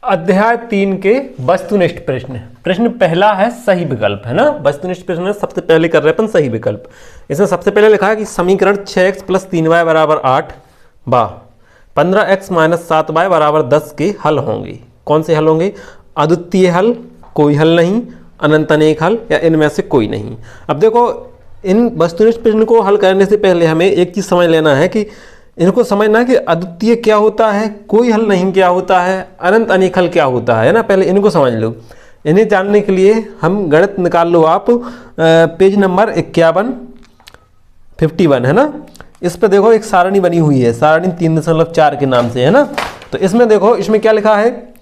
अध्याय 3 के वस्तुनिष्ठ प्रश्न। प्रश्न पहला है सही विकल्प, है ना। वस्तुनिष्ठ प्रश्न में सबसे पहले कर रहे हैं अपन सही विकल्प। इसमें सबसे पहले लिखा है कि समीकरण 6x + 3y = 8 बा 15x - 7y = 10 के हल होंगे। कौन से हल होंगे? अद्वितीय हल, कोई हल नहीं, अनंत अनेक हल, या इनमें से कोई नहीं। अब देखो, इन वस्तुनिष्ठ प्रश्न को हल करने से पहले हमें एक चीज़ समझ लेना है कि इनको समझना है कि अद्वितीय क्या होता है, कोई हल नहीं क्या होता है, अनंत अनेक हल क्या होता है ना। पहले इनको समझ लो। इन्हें जानने के लिए हम गणित निकाल लो आप, पेज नंबर 51 है ना। इस पर देखो एक सारणी बनी हुई है, सारणी 3.4 के नाम से, है ना। तो इसमें देखो, इसमें क्या लिखा है,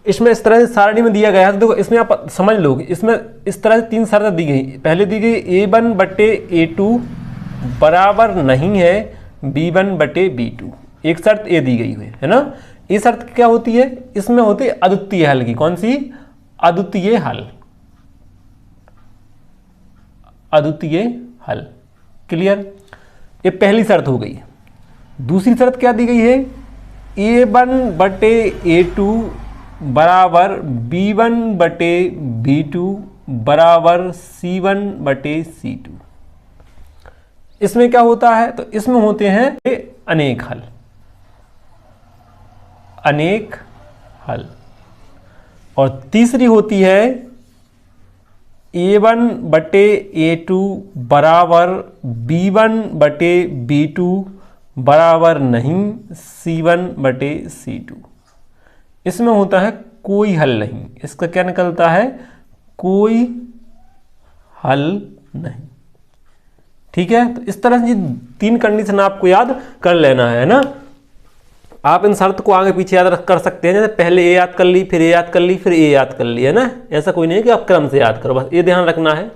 इसमें इस तरह से सारणी में दिया गया है। तो देखो, इसमें आप समझ लो, इसमें इस तरह से 3 शर्तें दी गई। पहले दी गई A1/A2 बराबर नहीं है B1/B2, एक शर्त ये दी गई है ना। ये शर्त क्या होती है? इसमें होती है अद्वितीय हल की। कौन सी? अद्वितीय हल, अद्वितीय हल। क्लियर? ये पहली शर्त हो गई। दूसरी शर्त क्या दी गई है? A1/A2 बराबर B1/B2 बराबर C1/C2। इसमें क्या होता है? तो इसमें होते हैं अनेक हल, अनेक हल। और तीसरी होती है A1/A2 बराबर B1/B2 बराबर नहीं C1/C2। इसमें होता है कोई हल नहीं। इसका क्या निकलता है? कोई हल नहीं। ठीक है। तो इस तरह से 3 कंडीशन आपको याद कर लेना है ना। आप इन शर्त को आगे पीछे याद कर सकते हैं, जैसे पहले ए याद कर ली, फिर ए याद कर ली, फिर ए याद कर ली, है ना। ऐसा कोई नहीं है कि आप क्रम से याद करो, बस ये ध्यान रखना है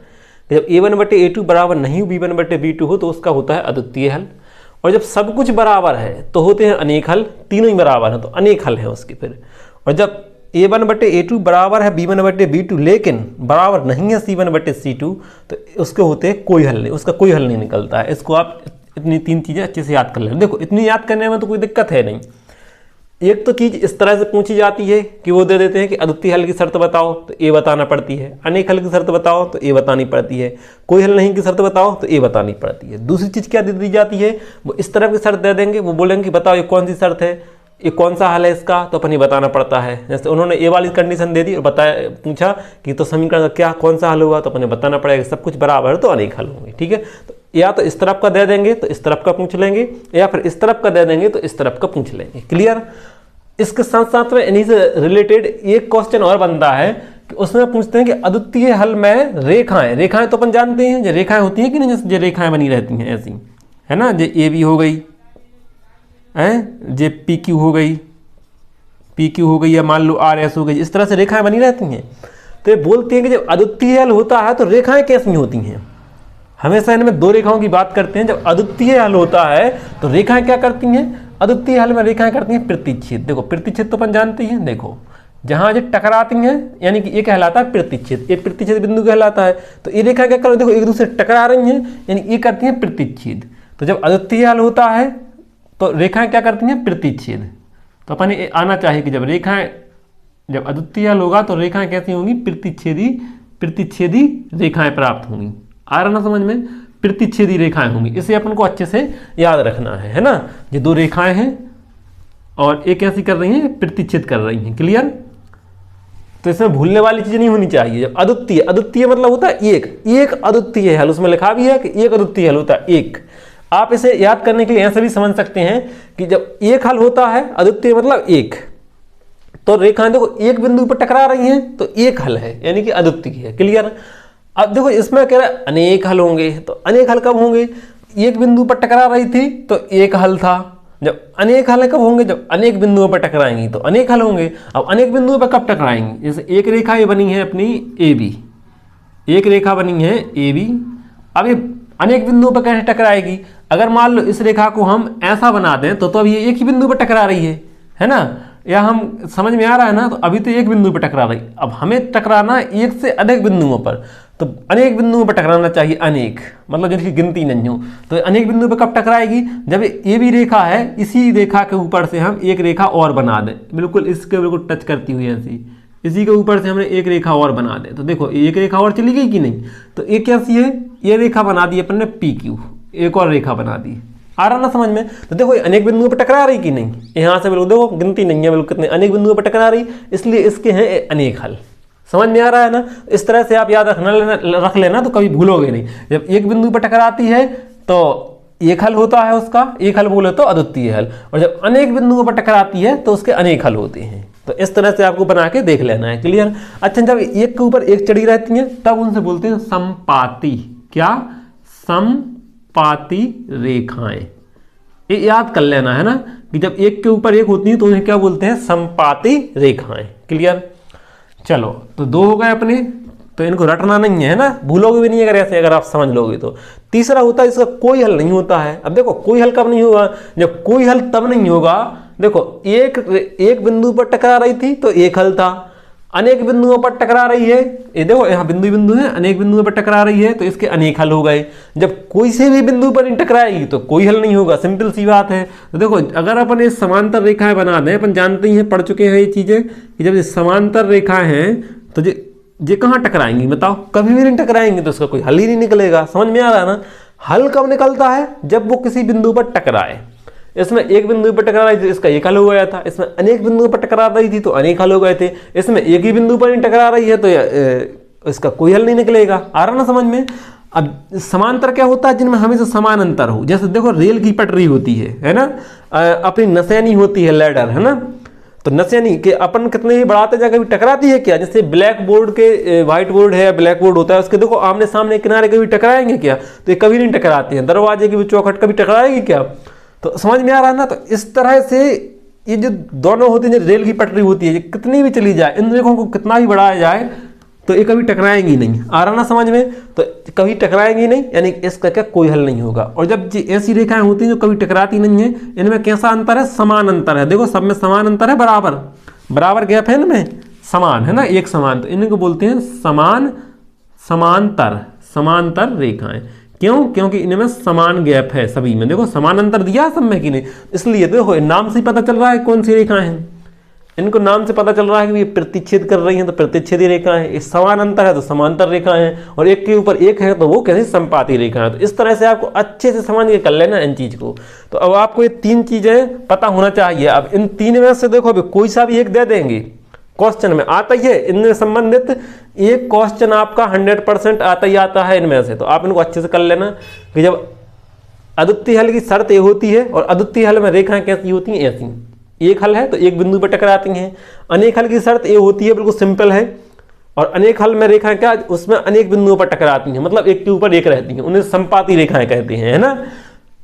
कि जब A1/A2 बराबर नहीं B1/B2 हो तो उसका होता है अद्वितीय हल। और जब सब कुछ बराबर है तो होते हैं अनेक हल। तीनों ही बराबर है तो अनेक हल है उसके फिर। और जब A1/A2 बराबर है B1/B2 लेकिन बराबर नहीं है C1/C2 तो उसके होते हैं कोई हल नहीं, उसका कोई हल नहीं निकलता है। इसको आप इतनी 3 चीज़ें अच्छे से याद कर लें। देखो, इतनी याद करने में तो कोई दिक्कत है नहीं। एक तो चीज़ इस तरह से पूछी जाती है कि वो दे देते हैं कि अद्वितीय हल की शर्त बताओ तो ए बताना पड़ती है, अनेक हल की शर्त बताओ तो ए बतानी पड़ती है, कोई हल नहीं की शर्त बताओ तो ए बतानी पड़ती है। दूसरी चीज़ क्या दे दी जाती है? वो इस तरह की शर्त दे देंगे, वो बोलेंगे कि बताओ ये कौन सी शर्त है, ये कौन सा हल है इसका, तो अपन ये बताना पड़ता है। जैसे उन्होंने ए वाली कंडीशन दे दी और बताया, पूछा कि तो समीकरण का क्या कौन सा हल हुआ, तो अपन बताना पड़ेगा सब कुछ बराबर है तो अनेक हल होंगे। ठीक है। तो या तो इस तरफ का दे देंगे तो इस तरफ का पूछ लेंगे, या फिर इस तरफ का दे देंगे तो इस तरफ का पूछ लेंगे। क्लियर? इसके साथ साथ में इन्हीं से रिलेटेड एक क्वेश्चन और बनता है कि उसमें पूछते हैं कि अद्वितीय हल में रेखाएं, रेखाएं तो अपन जानते हैं जो रेखाएं होती हैं कि नहीं, जैसे रेखाएं बनी रहती हैं ऐसी, है ना। जो ए बी हो गई है, जे PQ हो गई, PQ हो गई, या मान लो RS हो गई, इस तरह से रेखाएं बनी रहती हैं। तो ये बोलते हैं कि जब अद्वितीय हल होता है तो रेखाएं कैसी होती हैं। हमेशा इनमें 2 रेखाओं की बात करते हैं। जब अद्वितीय हल होता है तो रेखाएं क्या करती हैं? अद्वितीय हल में रेखाएं करती हैं प्रतिच्छेद। देखो, प्रतिच्छेद तो अपन जानते हैं। देखो, जहां जो टकराती हैं यानी कि ये कहलाता है प्रतिच्छेद, ये प्रतिच्छेद बिंदु कहलाता है। तो ये रेखा क्या कर, देखो एक दूसरे टकरा रही हैं यानी ये करती हैं प्रतिच्छेद। तो जब अद्वितीय हल होता है तो रेखाएं क्या करती हैं? प्रतिच्छेद। तो अपन ये आना चाहिए कि जब अद्वितीय हल होगा तो रेखाएं कैसी होंगी? प्रतिच्छेदी रेखाएं प्राप्त होंगी। आ रहा ना समझ में? प्रतिच्छेदी रेखाएं होंगी। इसे अपन को अच्छे से याद रखना है ना। ये 2 रेखाएं हैं और एक कैसी कर रही हैं? प्रतिच्छेद कर रही हैं। क्लियर? तो इसमें भूलने वाली चीज नहीं होनी चाहिए। जब अद्वितीय मतलब होता है एक अद्वितीय हल, उसमें लिखा भी है कि एक अद्वितीय हल होता है एक। आप इसे याद करने के लिए ऐसे भी समझ सकते हैं कि जब एक हल होता है अद्वितीय मतलब एक, तो रेखाएं देखो एक बिंदु पर टकरा रही हैं तो एक हल है यानी कि अद्वितीय है। क्लियर? अब देखो, इसमें कह रहा है अनेक हल होंगे, तो अनेक हल कब होंगे? एक बिंदु पर टकरा रही थी तो एक हल था। जब अनेक हल कब होंगे? जब अनेक बिंदुओं पर टकराएंगी तो अनेक हल होंगे। अब अनेक बिंदुओं पर कब टकराएंगी? जैसे एक रेखा ये बनी है अपनी AB, एक रेखा बनी है AB। अब ये अनेक बिंदुओं पर कैसे टकराएगी? अगर मान लो इस रेखा को हम ऐसा बना दें तो अब ये एक ही बिंदु पर टकरा रही है ना। या हम समझ में आ रहा है ना। तो अभी तो एक बिंदु पर टकरा रही, अब हमें टकराना है एक से अधिक बिंदुओं पर। तो अनेक बिंदुओं पर टकराना चाहिए, अनेक मतलब जिनकी गिनती नहीं हो। तो अनेक बिंदुओं पर कब टकराएगी, जब ये भी रेखा है, इसी रेखा के ऊपर से हम एक रेखा और बना दें, बिल्कुल इसके बिल्कुल टच करती हुई ऐसी, इसी के ऊपर से हमने एक रेखा और बना दें। तो देखो एक रेखा और चली गई कि नहीं, तो एक कैसी है, ये रेखा बना दी अपन ने पी क्यू, एक और रेखा बना दी। आ रहा ना समझ में। तो देखो अनेक बिंदुओं पर टकरा रही कि नहीं, यहाँ से बिल्कुल देखो गिनती नहीं है, बिल्कुल कितने अनेक बिंदुओं पर टकरा रही, इसलिए इसके हैं अनेक हल। समझ में आ रहा है ना। इस तरह से आप याद रख लेना तो कभी भूलोगे नहीं। जब एक बिंदु पर टकराती है तो एक हल होता है उसका, एक हल बोले तो अद्वितीय हल, और जब अनेक बिंदुओं पर टकराती है तो उसके अनेक हल होते हैं। तो इस तरह से आपको बना के देख लेना है, क्लियर। अच्छा, जब एक के ऊपर एक चढ़ी रहती हैं तब उनसे बोलते हैं समपाती। क्या, समपाती रेखाएं। ये याद कर लेना है ना कि जब एक के ऊपर एक होती है तो उन्हें क्या बोलते हैं, समपाती रेखाएं, क्लियर। चलो तो दो हो गए अपने, तो इनको रटना नहीं है ना, भूलोगे भी नहीं अगर ऐसे अगर आप समझ लोगे तो। तीसरा होता है इसका कोई हल नहीं होता है। अब देखो कोई हल कब नहीं होगा, जब कोई हल तब नहीं होगा, देखो एक बिंदु पर टकरा रही थी तो एक हल था, अनेक बिंदुओं पर टकरा रही है, ये देखो यहाँ बिंदु बिंदु है, अनेक बिंदुओं पर टकरा रही है तो इसके अनेक हल हो गए। जब कोई से भी बिंदु पर नहीं टकराएगी तो कोई हल नहीं होगा, सिंपल सी बात है। तो देखो अगर अपन ये समांतर रेखाएं बना दें, अपन जानते ही हैं, पढ़ चुके हैं ये चीजें कि जब ये समांतर रेखाएं हैं तो ये कहाँ टकराएंगी बताओ, कभी भी नहीं टकराएंगे, तो उसका कोई हल ही नहीं निकलेगा। समझ में आ रहा है ना। हल कब निकलता है, जब वो किसी बिंदु पर टकराए। इसमें एक बिंदु पर टकरा रही थी, इसका एक हल हो गया था, इसमें अनेक बिंदुओं पर टकरा रही थी तो अनेक हल हो गए थे, इसमें एक ही बिंदु पर नहीं टकरा रही है तो इसका कोई हल नहीं निकलेगा। आ रहा ना समझ में। अब समांतर क्या होता है, जिनमें हमेशा समान अंतर हो। जैसे देखो रेल की पटरी होती है ना, अपनी नसैनी होती है, लैडर है ना, तो नसैनी के अपन कितने ही बढ़ाते जाकर भी टकराती है क्या। जैसे ब्लैक बोर्ड के, व्हाइट बोर्ड है, ब्लैक बोर्ड होता है, उसके देखो आमने सामने किनारे कभी टकराएंगे क्या, तो ये कभी नहीं टकराते हैं। दरवाजे की भी चौखट कभी टकराएगी क्या, तो समझ में आ रहा है ना। तो इस तरह से ये जो दोनों होती है, रेल की पटरी होती है, कितनी भी चली जाए, इन रेखों को कितना भी बढ़ाया जाए तो ये कभी टकराएंगी नहीं। आ रहा ना समझ में। तो कभी टकराएंगी नहीं, यानी इसका क्या कोई हल नहीं होगा। और जब ऐसी रेखाएं होती हैं जो कभी टकराती नहीं है, इनमें कैसा अंतर है, समान अंतर है। देखो सब में समान अंतर है, बराबर बराबर गैप है इनमें, समान है ना, एक समान, तो इनको बोलते हैं समांतर रेखाएं। क्यों, क्योंकि इनमें समान गैप है सभी में। देखो समान अंतर दिया है सब में कि नहीं, इसलिए देखो नाम से पता चल रहा है कौन सी रेखाएं हैं, इनको नाम से पता चल रहा है कि ये प्रतिच्छेद कर रही हैं तो प्रतिच्छेदी रेखा है, समान अंतर है तो समांतर रेखा है, और एक के ऊपर एक है तो वो कैसी संपाती रेखा है। तो इस तरह से आपको अच्छे से समझ के कर लेना इन चीज को। तो अब आपको ये तीन चीजें पता होना चाहिए। अब इन तीन में से देखो अभी कोई सा भी एक दे देंगे, क्वेश्चन में आता ही है, इनमें संबंधित एक क्वेश्चन आपका 100% आता ही आता है इनमें से। तो आप इनको अच्छे से कर लेना कि जब अद्वितीय हल की शर्त ये होती है, और अद्वितीय हल में रेखाएं कैसी होती हैं, ऐसी। एक हल है तो एक बिंदु पर टकराती हैं। अनेक हल की शर्त ये होती है, बिल्कुल सिंपल है, और अनेक हल में रेखाएं क्या, उसमें अनेक बिंदुओं पर टकराती हैं, मतलब एक के ऊपर एक रहती हैं, उन्हें संपाती रेखाएं कहते हैं, है ना।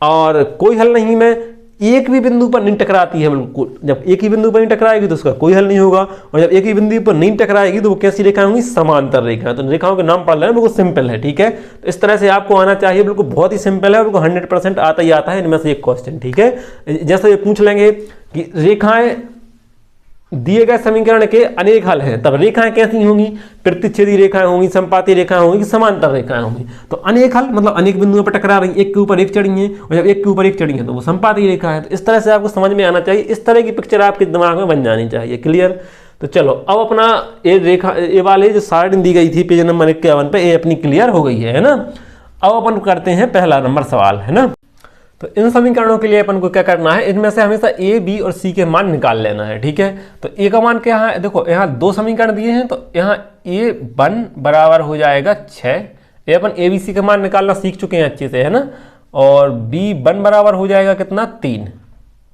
और कोई हल नहीं में एक भी बिंदु पर नहीं टकराती है, बिल्कुल। जब एक ही बिंदु पर नहीं टकराएगी तो उसका कोई हल नहीं होगा, और जब एक ही बिंदु पर नहीं टकराएगी तो वो कैसी रेखाएं होंगी, समांतर रेखाएं। तो रेखाओं के नाम पढ़ लेना, बिल्कुल सिंपल है, ठीक है। तो इस तरह से आपको आना चाहिए, बिल्कुल बहुत ही सिंपल है, बिल्कुल 100% आता ही आता है इनमें से एक क्वेश्चन, ठीक है। जैसे ये पूछ लेंगे कि रेखाएं दिए गए समीकरण के अनेक हल हैं, तब रेखाएं कैसी होंगी, प्रतिच्छेदी रेखाएं होंगी, संपाती रेखाएं होंगी, समांतर रेखाएं होंगी। तो अनेक हल मतलब अनेक बिंदुओं पर टकरा रही, एक के ऊपर एक चढ़ी हैं, और जब एक के ऊपर एक चढ़ी हैं तो वो संपाती रेखा है। तो इस तरह से आपको समझ में आना चाहिए, इस तरह की पिक्चर आपके दिमाग में बन जानी चाहिए, क्लियर। तो चलो अब अपना ये रेखा, ये वाले जो साइड दी गई थी पेज नंबर 51 पे, ये अपनी क्लियर हो गई है ना। अब अपन करते हैं पहला नंबर सवाल, है ना। तो इन समीकरणों के लिए अपन को क्या करना है, इनमें से हमेशा ए, बी और सी के मान निकाल लेना है, ठीक है। तो ए का मान क्या है, देखो यहाँ दो समीकरण दिए हैं, तो यहाँ A1 बराबर हो जाएगा 6, ये अपन ए बी सी का मान निकालना सीख चुके हैं अच्छे से, है ना। और B1 बराबर हो जाएगा कितना, 3,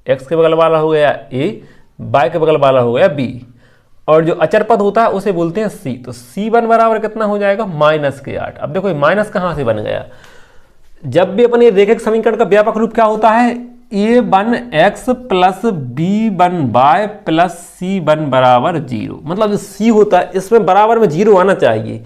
x के बगल वाला हो गया A, y के बगल वाला हो गया B, और जो अचर पद होता है उसे बोलते हैं C। तो C1 बराबर कितना हो जाएगा, -8। अब देखो माइनस कहाँ से बन गया, जब भी अपन ये रेखिक समीकरण का व्यापक रूप क्या होता है, A1x plus B1y plus C1 बराबर 0। मतलब जो C होता है इसमें बराबर में 0 आना चाहिए।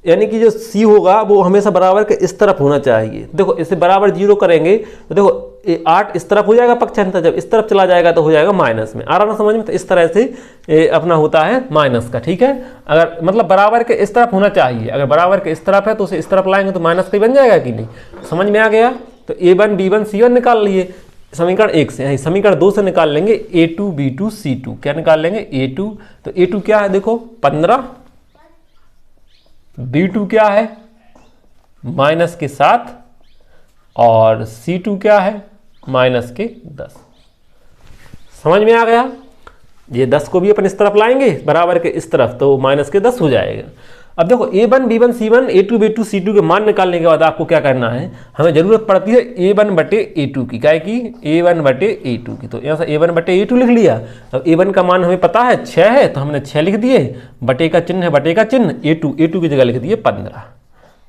यानी कि जो c होगा वो हमेशा बराबर के इस तरफ होना चाहिए। देखो इसे बराबर 0 करेंगे तो देखो 8 इस तरफ हो जाएगा पक्षांतर, जब इस तरफ चला जाएगा तो हो जाएगा माइनस में। आ रहा ना समझ में? तो इस तरह से अपना होता है माइनस का, ठीक है। अगर मतलब बराबर के इस तरफ होना चाहिए, अगर बराबर के इस तरफ है तो उसे इस तरफ लाएंगे तो माइनस का ही बन जाएगा कि नहीं। समझ में आ गया? तो a1 b1 c1 निकाल लिए समीकरण 1 से। समीकरण 2 से निकाल लेंगे a2 b2 c2। क्या निकाल लेंगे? a2, तो a2 क्या है देखो 15, b2 क्या है माइनस के 7 और c2 क्या है माइनस के 10। समझ में आ गया? ये 10 को भी अपन इस तरफ लाएंगे बराबर के इस तरफ तो माइनस के 10 हो जाएगा। अब देखो a1 b1 c1 a2 b2 c2 के मान निकालने के बाद आपको क्या करना है, हमें जरूरत पड़ती है a1 बटे a2 की। क्या की? a1 बटे a2 की। तो यहाँ से a1 बटे a2 लिख लिया। अब a1 का मान हमें पता है 6 है तो हमने 6 लिख दिए, बटे का चिन्ह है बटे का चिन्ह, a2 की जगह लिख दिए 15।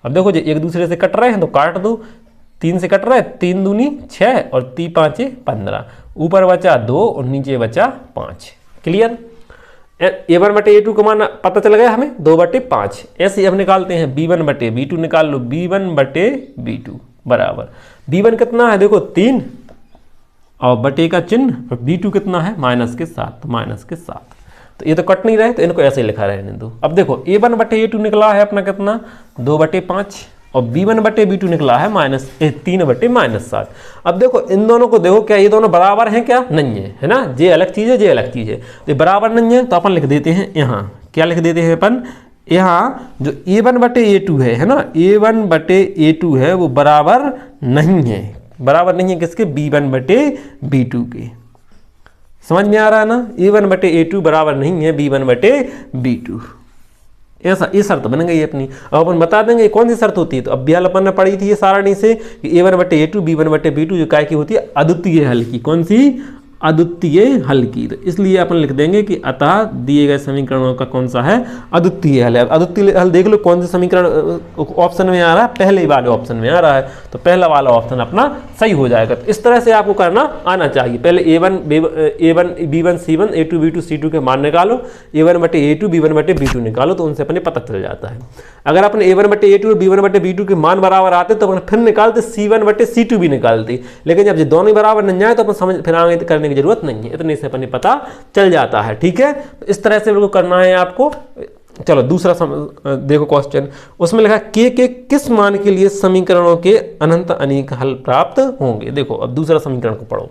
अब देखो जो एक दूसरे से कट रहे हैं तो काट दो, 3 से कट रहा है, 3 दूनी 6 और 3 5 15, ऊपर बचा 2 और नीचे बचा 5। क्लियर? a1 बटे a2 का मान पता चल गया हमें 2 बटे 5। ऐसे ही हम निकालते हैं b1 बटे b2, निकाल लो b1 बटे b2 बराबर b1 कितना है देखो 3 और बटे का चिन्ह, b2 कितना है माइनस के 7, तो माइनस के 7। तो ये तो कट नहीं रहे तो इनको ऐसे लिखा रहने दो। अब देखो a1 बटे a2 निकला है अपना कितना 2 बटे 5 और b1 बटे b2 निकला है 3 बटे -7। अब देखो इन दोनों को देखो, क्या ये दोनों बराबर हैं? क्या नहीं है, है ना। ये अलग चीज़ है, ये अलग चीज़ है। तो ये बराबर नहीं है तो अपन लिख देते हैं यहाँ, क्या लिख देते हैं अपन यहाँ, जो a1 बटे a2 है ना, a1 बटे a2 है वो बराबर नहीं है। बराबर नहीं है किसके? b1 बटे b2 के। समझ में आ रहा है ना? a1 बटे a2 बराबर नहीं है b1 बटे b2। ऐसा ये शर्त बन गई अपनी। अब अपन बता देंगे कौन सी शर्त होती है। तो अब भी अपन ने पढ़ी थी ये सारणी से कि a1 बटे a2 b1 बटे b2 जो काय की होती है अद्वितीय हल की। कौन सी? अद्वितीय हल की। तो इसलिए अपन लिख देंगे कि अतः दिए गए समीकरणों का कौन सा है? अद्वितीय हल है। अद्वितीय हल देख लो कौन से समीकरण ऑप्शन में आ रहा है, पहले वाले ऑप्शन में आ रहा है, तो पहला वाला ऑप्शन अपना सही हो जाएगा। तो इस तरह से आपको करना आना चाहिए। पहले a1 b1 c1 a2 b2 c2 के मान निकालो, a1 बटे a2 b1 बटे b2 निकालो, तो उनसे अपने पता चल जाता है। अगर अपने a1 बटे a2 और b1 बटे b2 के मान बराबर आते तो अपन फिर निकालते c1 बटे c2 भी निकालते, लेकिन जब ये दोनों बराबर नहीं आए तो अपन समझ फिर आगे करने की जरूरत नहीं है, इतने से अपने पता चल जाता है। ठीक है, तो इस तरह से बिल्कुल करना है आपको। चलो दूसरा देखो क्वेश्चन, उसमें लिखा के किस मान के लिए समीकरणों के अनंत अनेक हल प्राप्त होंगे। देखो अब दूसरा समीकरण को पढ़ो।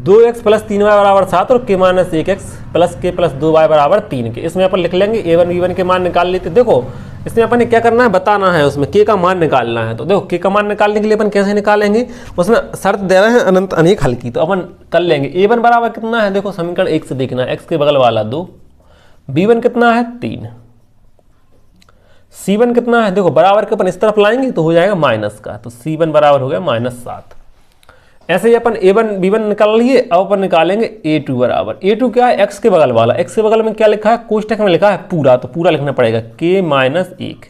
2x प्लस 3y बराबर 7 और k minus 1x plus k plus 2y बराबर 3 के। इसमें अपन लिख लेंगे a1 b1 के मान निकाल लेते। देखो इसमें अपन ने क्या करना है बताना है, उसमें k का मान निकालना है। तो देखो k का मान निकालने के लिए अपन कैसे निकालेंगे, उसमें शर्त दे रहे हैं अनंत अनेक हल की, तो अपन कर लेंगे। a1 बराबर कितना है देखो समीकरण 1 से देखना, x के बगल वाला 2, b1 कितना है 3, c1 कितना है देखो बराबर के अपन इस तरफ लाएंगे तो हो जाएगा माइनस का, तो c1 बराबर हो गया -7। ऐसे ही अपन a1 b1 निकाल लिए। अब अपन निकालेंगे a2 बराबर, a2 क्या है x के बगल वाला, x के बगल में क्या लिखा है कोष्ठक में लिखा है पूरा, तो पूरा लिखना पड़ेगा k माइनस 1।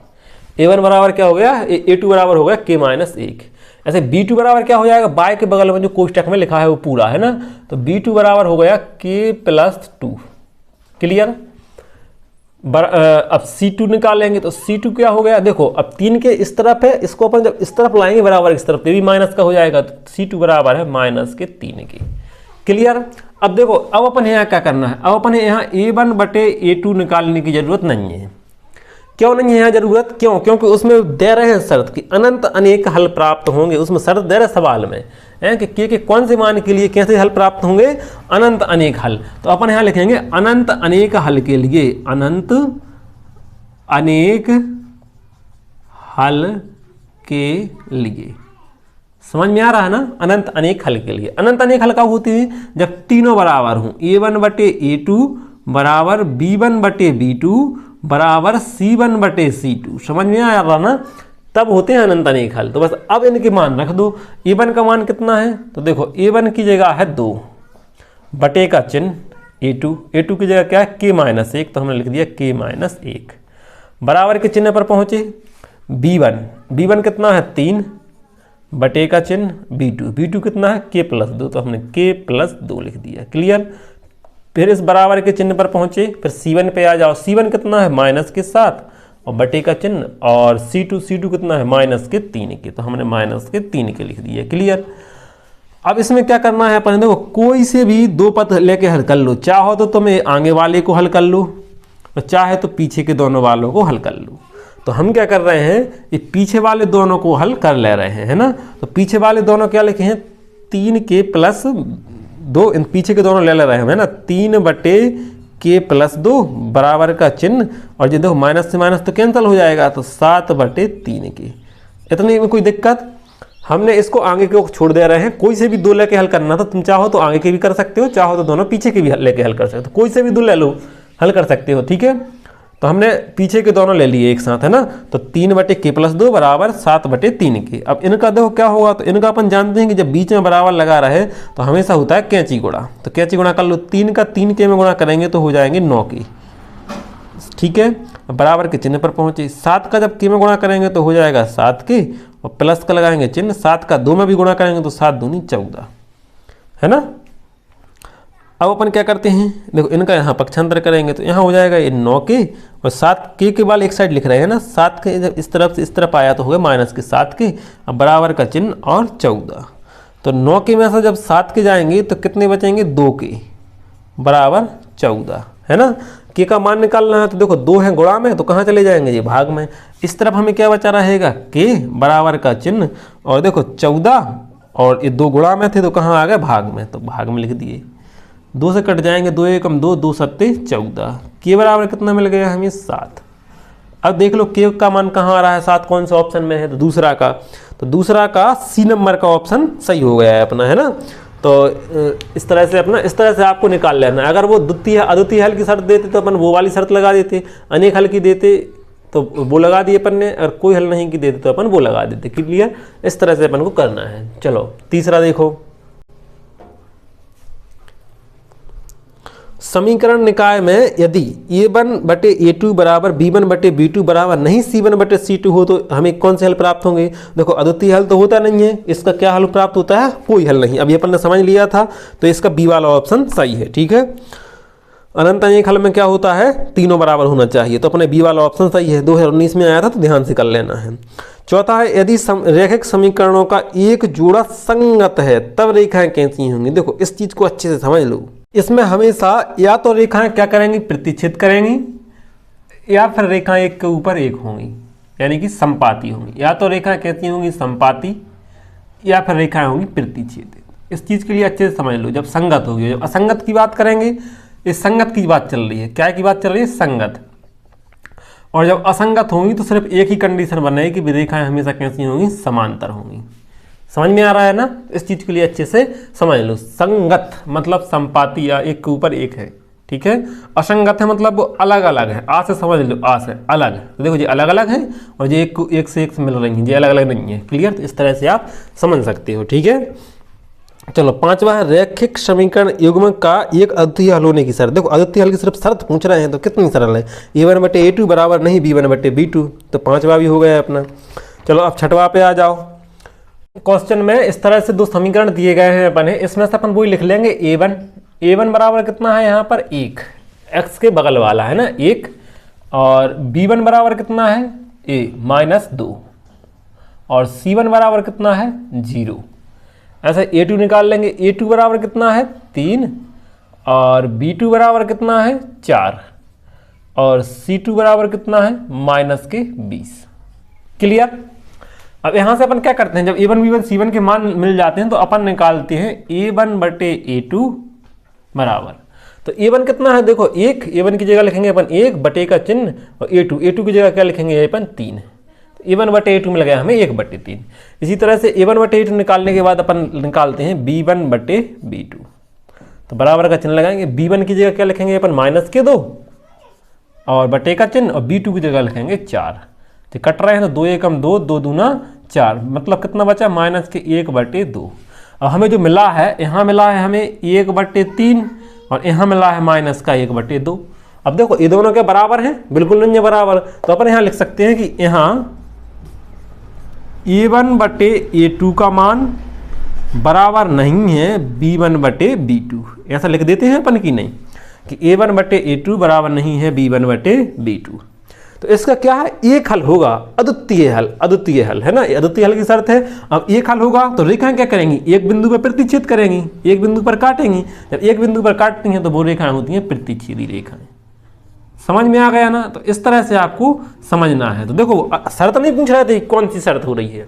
a1 बराबर क्या हो गया, a2 बराबर हो गया k माइनस 1। ऐसे b2 बराबर क्या हो जाएगा, y के बगल में जो कोष्ठक में लिखा है वो पूरा है ना, तो b2 बराबर हो गया k प्लस 2। क्लियर। अब c2 निकालेंगे तो c2 क्या हो गया देखो, अब 3 के इस तरफ है, इसको अपन जब इस तरफ लाएंगे बराबर इस तरफ, तो भी माइनस का हो जाएगा, तो c2 बराबर है -3 के। क्लियर। अब देखो अब अपन यहाँ क्या करना है, अब अपन यहाँ a1 बटे a2 निकालने की जरूरत नहीं है। क्यों नहीं है यहाँ जरूरत, क्यों? क्योंकि उसमें दे रहे हैं शर्त कि अनंत अनेक हल प्राप्त होंगे, उसमें शर्त दे रहे सवाल में है कि के कौन से मान के लिए कैसे हल प्राप्त होंगे, अनंत अनेक हल। तो अपन यहाँ लिखेंगे अनंत अनेक हल के लिए, अनंत अनेक हल के लिए। समझ में आ रहा है ना, अनंत अनेक हल के लिए। अनंत अनेक हल कब होती है, जब तीनों बराबर हों, a1 बटे a2 बराबर b1 बटे b2 बराबर c1 बटे c2। समझ में आ रहा ना, तब होते हैं अनंत अनेक हल। तो बस अब इनके मान रख दो। a1 का मान कितना है, तो देखो a1 की जगह है 2 बटे का चिन्ह a2 की जगह क्या है k माइनस 1, तो हमने लिख दिया k माइनस 1 बराबर के चिन्ह पर पहुंचे। b1 कितना है 3 बटे का चिन्ह b2 कितना है k प्लस 2, तो हमने k प्लस 2 लिख दिया। क्लियर। फिर इस बराबर के चिन्ह पर पहुंचे, फिर c1 पे आ जाओ, c1 कितना है -7 और बटे का चिन्ह, और C2 कितना है माइनस के 3 के, तो हमने माइनस के 3 के लिख दिए। क्लियर। अब इसमें क्या करना है अपन, देखो कोई से भी दो पद लेके हल कर लो, चाहो तो तुम्हें आगे वाले को हल कर लो और चाहे तो पीछे के दोनों वालों को हल कर लो। तो हम क्या कर रहे हैं, ये पीछे वाले दोनों को हल कर ले रहे हैं, है ना। तो पीछे वाले दोनों क्या लिखे हैं, 3 के प्लस 2, इन पीछे के दोनों ले रहे हैं, है ना। 3 बटे के प्लस 2 बराबर का चिन्ह, और ये देखो माइनस से माइनस तो कैंसिल हो जाएगा, तो 7 बटे 3 के। इतनी में कोई दिक्कत, हमने इसको आगे के छोड़ दे रहे हैं। कोई से भी दो लेके हल करना, तो तुम चाहो तो आगे के भी कर सकते हो, चाहो तो दोनों पीछे के भी लेके हल कर सकते हो, कोई से भी दो ले लो, हल कर सकते हो। ठीक है, तो हमने पीछे के दोनों ले लिए एक साथ, है ना। तो 3 बटे के प्लस 2 बराबर 7 बटे 3 के। अब इनका देखो क्या होगा, तो इनका अपन जानते हैं कि जब बीच में बराबर लगा रहे तो हमेशा होता है कैंची गुणा। तो कैंची गुणा कर लो, 3 का 3 के में गुणा करेंगे तो हो जाएंगे 9 के। ठीक है, बराबर के चिन्ह पर पहुंचे। 7 का जब के में गुणा करेंगे तो हो जाएगा 7 के, और प्लस का लगाएंगे चिन्ह, 7 का 2 में भी गुणा करेंगे तो 7 दूनी 14, है ना। अब अपन क्या करते हैं, देखो इनका यहाँ पक्षांतर करेंगे तो यहाँ हो जाएगा ये 9 के, और 7 के बाल एक साइड लिख रहे हैं ना, 7 के जब इस तरफ से इस तरफ आया तो हो गया माइनस के 7 के, अब बराबर का चिन्ह और 14। तो 9 के में से जब 7 के जाएंगे तो कितने बचेंगे, 2 के बराबर 14, है ना। के का मान निकालना है, तो देखो 2 है गुणा में, तो कहाँ चले जाएंगे, ये भाग में। इस तरफ हमें क्या बचा रहेगा, के बराबर का चिन्ह, और देखो 14, और ये 2 गुणा में थे तो कहाँ आ गए, भाग में, तो भाग में लिख दिए। 2 से कट जाएंगे, 2 एकम 2, 2 सत्ते 14, के बराबर कितना मिल गया हमें, 7। अब देख लो के का मान कहाँ आ रहा है, 7 कौन से ऑप्शन में है, तो दूसरा का। तो दूसरा का C नंबर का ऑप्शन सही हो गया है अपना, है ना। तो इस तरह से आपको निकाल लेना है। अगर वो द्वितीय अद्वितीय हल की शर्त देते तो अपन वो वाली शर्त लगा देते, अनेक हल की देते तो वो लगा दिए अपन ने, अगर कोई हल नहीं की देते तो अपन वो लगा देते। क्लियर, इस तरह से अपन को करना है। चलो तीसरा देखो, समीकरण निकाय में यदि A1 बटे A2 बराबर B1 बटे B2 बराबर नहीं C1 बटे C2 हो तो हमें कौन से हल प्राप्त होंगे। देखो अद्वितीय हल तो होता नहीं है, इसका क्या हल प्राप्त होता है, कोई हल नहीं। अभी अपन ने समझ लिया था, तो इसका B वाला ऑप्शन सही है। ठीक है, अनंत अनेक हल में क्या होता है, तीनों बराबर होना चाहिए, तो अपने B वाला ऑप्शन सही है। 2019 में आया था, तो ध्यान से कर लेना है। चौथा है, यदि रैखिक समीकरणों का एक जोड़ा संगत है तब रेखाएं कैसी होंगी। देखो इस चीज को अच्छे से समझ लो। इसमें हमेशा या तो रेखाएं क्या करेंगी, प्रतिच्छेद करेंगी, या फिर रेखाएं एक के ऊपर एक होंगी, यानी कि संपाती होंगी। या तो रेखाएं कैसी होंगी, संपाती, या फिर रेखाएं होंगी प्रतिच्छेद। इस चीज के लिए अच्छे से समझ लो। जब संगत होगी, जब असंगत की बात करेंगे, इस संगत की बात चल रही है, क्या की बात चल रही है, संगत। और जब असंगत होंगी तो सिर्फ एक ही कंडीशन बनेगी कि रेखाएं हमेशा कैसी होंगी, समांतर होंगी। समझ में आ रहा है ना, इस चीज के लिए अच्छे से समझ लो। संगत मतलब संपाती या एक के ऊपर एक है, ठीक है। असंगत है मतलब वो अलग अलग है, आ से समझ लो, आ से अलग। देखो ये अलग अलग है और ये एक से मिल रही है, ये अलग अलग नहीं है। क्लियर, तो इस तरह से आप समझ सकते हो। ठीक है, चलो पांचवा है, रैखिक समीकरण युग्म का एक अद्वितीय हल होने की शर्त। देखो अद्वितीय हल की सिर्फ शर्त पूछ रहे हैं, तो कितनी सरल है, A1 बटे A2 बराबर नहीं B1 बटे B2, तो पांचवा भी हो गया अपना। चलो अब छठवा पे आ जाओ। क्वेश्चन में इस तरह से दो समीकरण दिए गए हैं अपने, इसमें से अपन वही लिख लेंगे A1 बराबर कितना है यहाँ पर 1, x के बगल वाला है ना 1, और B1 बराबर कितना है a माइनस 2, और C1 बराबर कितना है 0। ऐसे A2 निकाल लेंगे, A2 बराबर कितना है 3, और B2 बराबर कितना है 4, और C2 बराबर कितना है माइनस के 20। क्लियर। अब यहां से अपन क्या करते हैं, जब A1 B1 C1 के मान मिल जाते हैं तो अपन निकालते हैं A1 बटे A2 बराबर, तो A1 कितना है, देखो 1, A1 की जगह लिखेंगे अपन 1 बटे का चिन्ह, और A2 की जगह क्या लिखेंगे अपन 3। A1 बटे A2 मिल गया हमें 1 बटे 3। इसी तरह से A1 बटे A2 निकालने के बाद अपन निकालते हैं B1 बटे B2, तो बराबर का चिन्ह लगाएंगे। B1 की जगह क्या लिखेंगे अपन माइनस के 2 और बटे का चिन्ह, और B2 की जगह लिखेंगे 4। तो कट रहे हैं तो 2 एकम 2, 2 दूना 4, मतलब कितना बचा माइनस के 1 बटे 2। अब हमें जो मिला है, यहाँ मिला है हमें 1 बटे 3, और यहाँ मिला है माइनस का 1 बटे 2। अब देखो ये दोनों के बराबर हैं, बिल्कुल नहीं है बराबर, तो अपन यहाँ लिख सकते हैं कि यहाँ A1 बटे A2 का मान बराबर नहीं है B1 बटे B2। ऐसा लिख देते हैं अपन की नहीं, कि A1 बटे A2 बराबर नहीं है B1 बटे B2। तो इसका क्या है, एक हल होगा, अद्वितीय हल, अद्वितीय हल है ना, अद्वितीय हल की शर्त है। अब एक हल होगा तो रेखाएं क्या करेंगी, एक बिंदु पर प्रतिच्छेद करेंगी, एक बिंदु पर काटेंगी। जब एक बिंदु पर काटती हैं तो वो रेखाएं होती हैं प्रतिच्छेदी रेखाएं। समझ में आ गया ना। तो इस तरह से आपको समझना है। तो देखो शर्त नहीं पूछ रहे थे कौन सी शर्त हो रही है,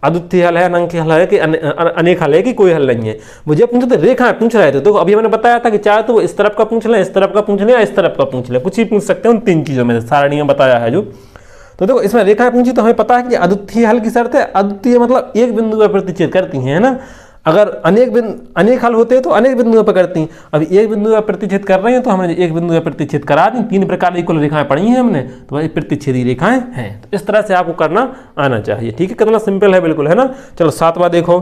अद्वितीय हल है, अनंत हल है कि अनेक हल है कि कोई हल नहीं है, मुझे पूछते थे रेखाएं पूछ रहे थे। तो अभी मैंने बताया था कि चाहे तो वो इस तरफ का पूछ लें, इस तरफ का पूछ लें या इस तरफ का पूछ लें, कुछ ही पूछ सकते हैं उन तीन चीज़ों में सारणियाँ बताया है जो। तो देखो इसमें रेखाएं पूछी तो हमें पता है कि अद्वितीय हल की शर्त है, अद्वितीय मतलब एक बिंदु पर प्रतिच्छेद करती हैं, है ना। अगर अनेक हल होते हैं तो अनेक बिंदुओं पर करती हैं। अभी एक बिंदु पर प्रतिच्छेद कर रहे हैं तो हमने एक बिंदु पर प्रतिच्छेद करा दी, तीन प्रकार की कुल रेखाएं पढ़ी हैं हमने, तो वही प्रतिच्छेदी रेखाएं हैं। तो इस तरह से आपको करना आना चाहिए, ठीक है। कितना सिंपल है बिल्कुल, है ना। चलो सातवां देखो,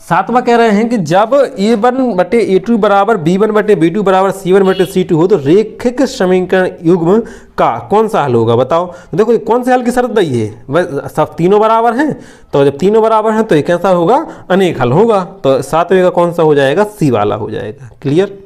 सातवां कह रहे हैं कि जब a1/a2 बराबर b1/b2 बराबर c1/c2 हो तो रेखिक समीकरण युग्म का कौन सा हल होगा, बताओ। तो देखो कौन से हल की शर्त दी है, सब तीनों बराबर हैं, तो जब तीनों बराबर हैं तो ये कैसा होगा, अनेक हल होगा। तो सातवें का कौन सा हो जाएगा, सी वाला हो जाएगा। क्लियर।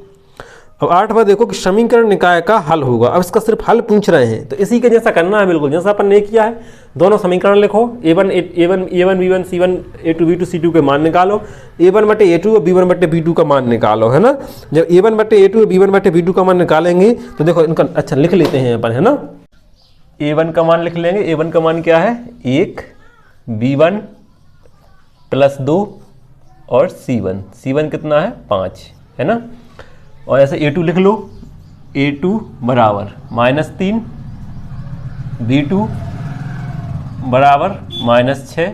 अब आठवां देखो कि समीकरण निकाय का हल होगा। अब इसका सिर्फ हल पूछ रहे हैं तो इसी के जैसा करना है बिल्कुल, जैसा अपन ने किया है। दोनों समीकरण लिखो, a1 b1 c1 a2 b2 c2 के मान निकालो, a1/a2 और b1/b2 का मान निकालो, है ना। जब a1/a2 और b1/b2 का मान निकालेंगे तो देखो इनका अच्छा लिख लेते हैं अपन, है ना। a1 का मान लिख लेंगे, a1 का मान क्या है 1, b1 + 2 और c1 कितना है 5, है ना। और ऐसे a2 लिख लो, a2 बराबर -3, b2 बराबर -6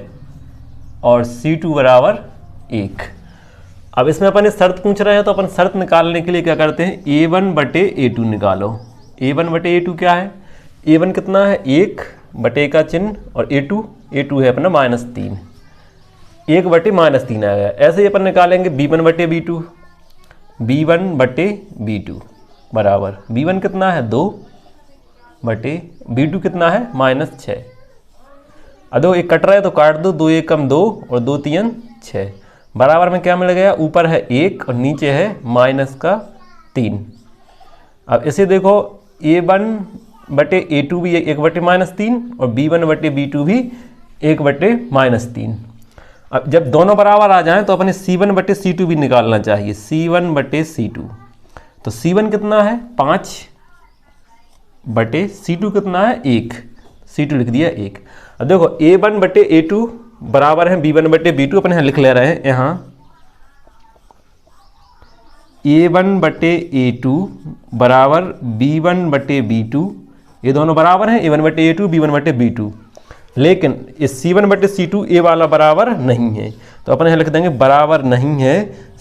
और c2 बराबर 1। अब इसमें अपन शर्त पूछ रहे हैं तो अपन शर्त निकालने के लिए क्या करते हैं, a1/a2 निकालो। a1/a2 क्या है, a1 कितना है 1 बटे का चिन्ह और a2 है अपना -3, 1/-3 आ गया। ऐसे ही अपन निकालेंगे b1/b2, b1/b2 बराबर b1 कितना है 2 बटे b2 कितना है -6। अदो एक कट रहा है तो काट दो, 2 1 कम 2 और 2 3 6 बराबर में क्या मिल गया, ऊपर है 1 और नीचे है -3। अब इसे देखो a1/a2 भी 1/-3 और b1/b2 भी 1/-3। अब जब दोनों बराबर आ जाएं तो अपने c1/c2 भी निकालना चाहिए, c1/c2। तो c1 कितना है 5 बटे c2 कितना है 1, c2 लिख दिया 1। अब देखो a1/a2 बराबर है b1/b2, अपन यहाँ लिख ले रहे हैं, यहाँ a1/a2 बराबर b1/b2, ये दोनों बराबर हैं a1/a2 b1/b2, लेकिन इस c1/c2 ए वाला बराबर नहीं है, तो अपन यहाँ लिख देंगे बराबर नहीं है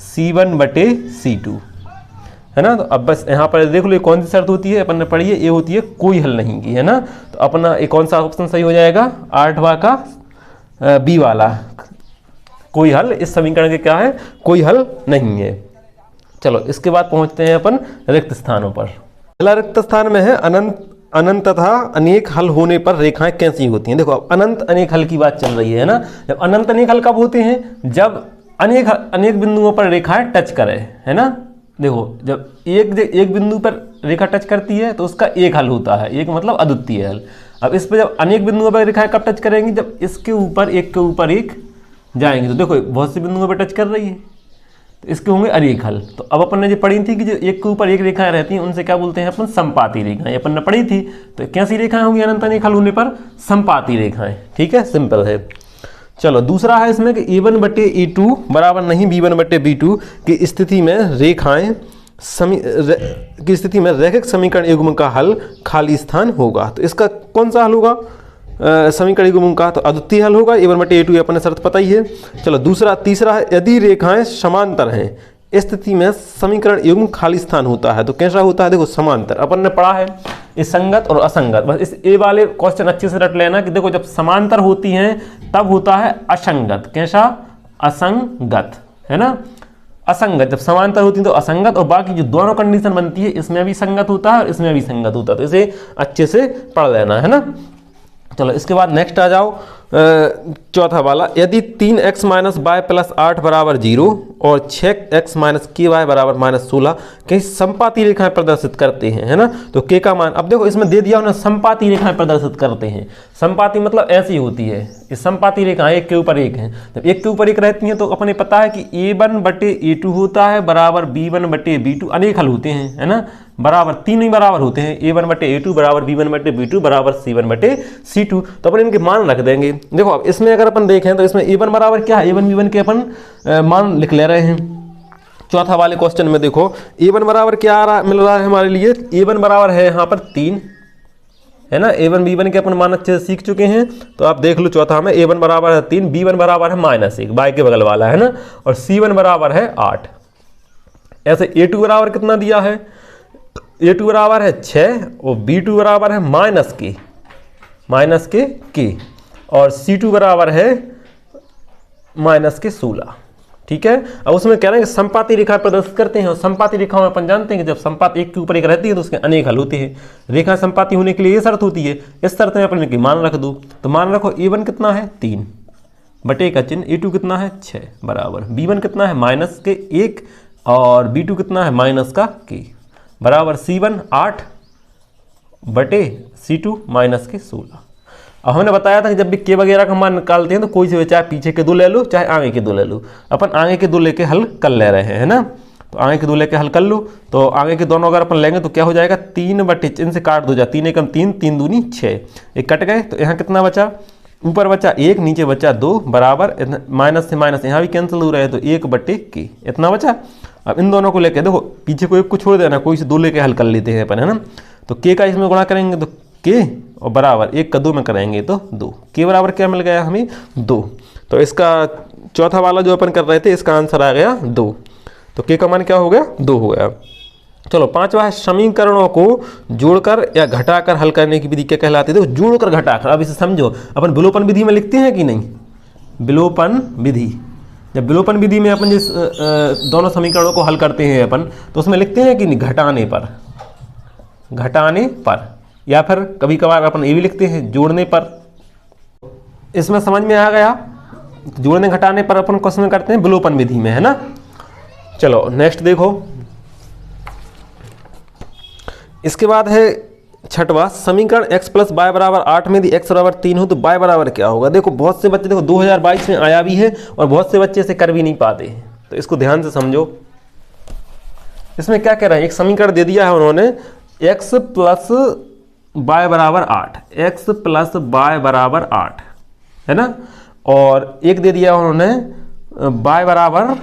c1/c2, है ना। तो अब बस यहाँ पर देख लो ये कौन सी शर्त होती है, अपन ने पढ़ी है, ये होती है कोई हल नहीं की, है ना। तो अपना ये कौन सा ऑप्शन सही हो जाएगा, 8वां का बी वाला, कोई हल इस समीकरण के क्या है, कोई हल नहीं है। चलो इसके बाद पहुँचते हैं अपन रिक्त स्थानों पर। पहला रिक्त स्थान में है अनंत तथा अनेक हल होने पर रेखाएं कैसी होती हैं। देखो अब अनंत अनेक हल की बात चल रही है ना। जब अनंत अनेक हल कब होते हैं, जब अनेक बिंदुओं पर रेखाएं टच करें, है ना। देखो जब एक बिंदु पर रेखा टच करती है तो उसका एक हल होता है, एक मतलब अद्वितीय हल। अब इस पर जब अनेक बिंदुओं पर रेखाएं कब टच करेंगी, जब इसके ऊपर एक जाएंगी। तो देखो बहुत से बिंदुओं पर टच कर रही है तो इसके होंगे अनेक हल। तो अब अपन ने जो पढ़ी थी कि जो एक के ऊपर एक रेखाएं रहती हैं उनसे क्या बोलते हैं अपन, संपाती रेखाएं, अपन ने पढ़ी थी। तो कैसी रेखाएं होंगी अनंत अनेक हल होने पर, संपाती रेखाएं, ठीक है, सिंपल है। चलो दूसरा है इसमें कि a1/a2 बराबर नहीं b1/b2 की स्थिति में रेखाएं की स्थिति में रैखिक समीकरण युग्म का हल खाली स्थान होगा। तो इसका कौन सा हल होगा समीकरण युग्म का, तो अद्वितीय हल होगा, a1/a2 अपने शर्त पता ही है। चलो तीसरा है यदि रेखाएं समांतर हैं स्थिति में समीकरण युग्म खाली स्थान होता है। तो कैसा होता है, देखो समांतर अपन ने पढ़ा है, इस संगत और असंगत, बस इस ए वाले क्वेश्चन अच्छे से रट लेना कि देखो जब समांतर होती हैं तब होता है असंगत। कैसा, असंगत, है ना। असंगत जब समांतर होती है तो असंगत, और बाकी जो दोनों कंडीशन बनती है इसमें भी संगत होता है और इसमें भी संगत होता है। तो इसे अच्छे से पढ़ लेना, है ना। चलो इसके बाद नेक्स्ट आ जाओ, चौथा वाला, यदि 3x माइनस वाई प्लस 8 बराबर 0 और 6x माइनस के वाई बराबर -16 कहीं संपाती रेखाएं प्रदर्शित करते हैं, है ना। तो के का मान, अब देखो इसमें दे दिया उन्हें संपाती रेखाएं प्रदर्शित करते हैं। संपाती मतलब ऐसी होती है, ये संपाती रेखाएं एक के ऊपर एक हैं। जब एक के ऊपर एक रहती हैं तो अपने पता है कि a1/a2 होता है बराबर b1/b2, अनेक हल होते हैं, है ना, बराबर तीन ही बराबर होते हैं, a1/a2 बराबर b1/b2 बराबर c1/c2। तो अपन इनके मान रख देंगे। देखो अब इसमें अगर अपन देखें तो इसमें a1 बराबर क्या है, a1 b1 के अपन मान लिख ले रहे हैं। चौथा वाले क्वेश्चन में देखो a1 बराबर क्या आ रहा मिल रहा है हमारे लिए, a1 बराबर है यहाँ पर 3, है ना। a1 b1 के अपन मान अच्छे से सीख चुके हैं। तो आप देख लो चौथा में a1 बराबर है 3, b1 बराबर है -1 बाई के बगल वाला, है ना, और c1 बराबर है 8। ऐसे a2 बराबर कितना दिया है, a2 बराबर है 6 और b2 बराबर है -के और c2 बराबर है -16। ठीक है। अब उसमें कह रहे हैं कि संपाती रेखा प्रदर्शित करते हैं, और संपाती रेखाओं में अपन जानते हैं कि जब संपात एक के ऊपर एक रहती है तो उसके अनेक हल होते हैं। रेखा संपाती होने के लिए ये शर्त होती है, इस शर्त में अपन मान रख दो। तो मान रखो a1 कितना है 3 बटे का चिन्ह, a2 कितना है 6 बराबर, b1 कितना है -1 और b2 कितना है -k बराबर c1 8 बटे c2 -16। अब हमने बताया था कि जब भी के वगैरह का मान निकालते हैं तो कोई से चाहे पीछे के दो ले लो चाहे आगे के दो ले लो। अपन आगे के दो लेके हल कर ले रहे हैं, है ना। तो आगे के दो लेके हल कर लो। तो आगे के दोनों अगर अपन लेंगे तो क्या हो जाएगा, 3 बटे, इनसे काट दो जा, 3 एकम 3, 3 दूनी 6, एक कट गए। तो यहाँ कितना बचा, ऊपर बचा 1 नीचे बचा 2 बराबर, माइनस से माइनस यहाँ भी कैंसिल हो रहा है तो 1 बटे के इतना बचा। अब इन दोनों को लेके देखो पीछे को एक को छोड़ देना, कोई से दो लेके हल कर लेते हैं अपन, है ना। तो के का इसमें गुणा करेंगे तो के और बराबर 1 का 2 में करेंगे तो 2, के बराबर क्या मिल गया हमें 2। तो इसका चौथा वाला जो अपन कर रहे थे इसका आंसर आ गया 2। तो के का मान क्या हो गया 2 हो गया। चलो पांचवा है समीकरणों को जोड़कर या घटाकर हल करने की विधि क्या कहलाती है। देखो जोड़कर घटाकर, अब इसे समझो, अपन विलोपन विधि में लिखते हैं कि नहीं, विलोपन विधि, जब विलोपन विधि में अपन जिस दोनों समीकरणों को हल करते हैं अपन तो उसमें लिखते हैं कि नहीं घटाने पर, या फिर कभी कभार अपन ये भी लिखते हैं जोड़ने पर। इसमें समझ में आ गया, जोड़ने घटाने पर अपन क्वेश्चन करते हैं विलोपन विधि में, है ना। चलो नेक्स्ट देखो, इसके बाद है छठवा समीकरण x प्लस वाई बराबर 8 में यदि x बराबर 3 हो तो y बराबर क्या होगा। देखो बहुत से बच्चे, देखो 2022 में आया भी है और बहुत से बच्चे इसे कर भी नहीं पाते हैं, तो इसको ध्यान से समझो। इसमें क्या कह रहे हैं, एक समीकरण दे दिया है उन्होंने x प्लस वाई बराबर 8, x प्लस वाई बराबर 8, है ना, और एक दे दिया उन्होंने y बराबर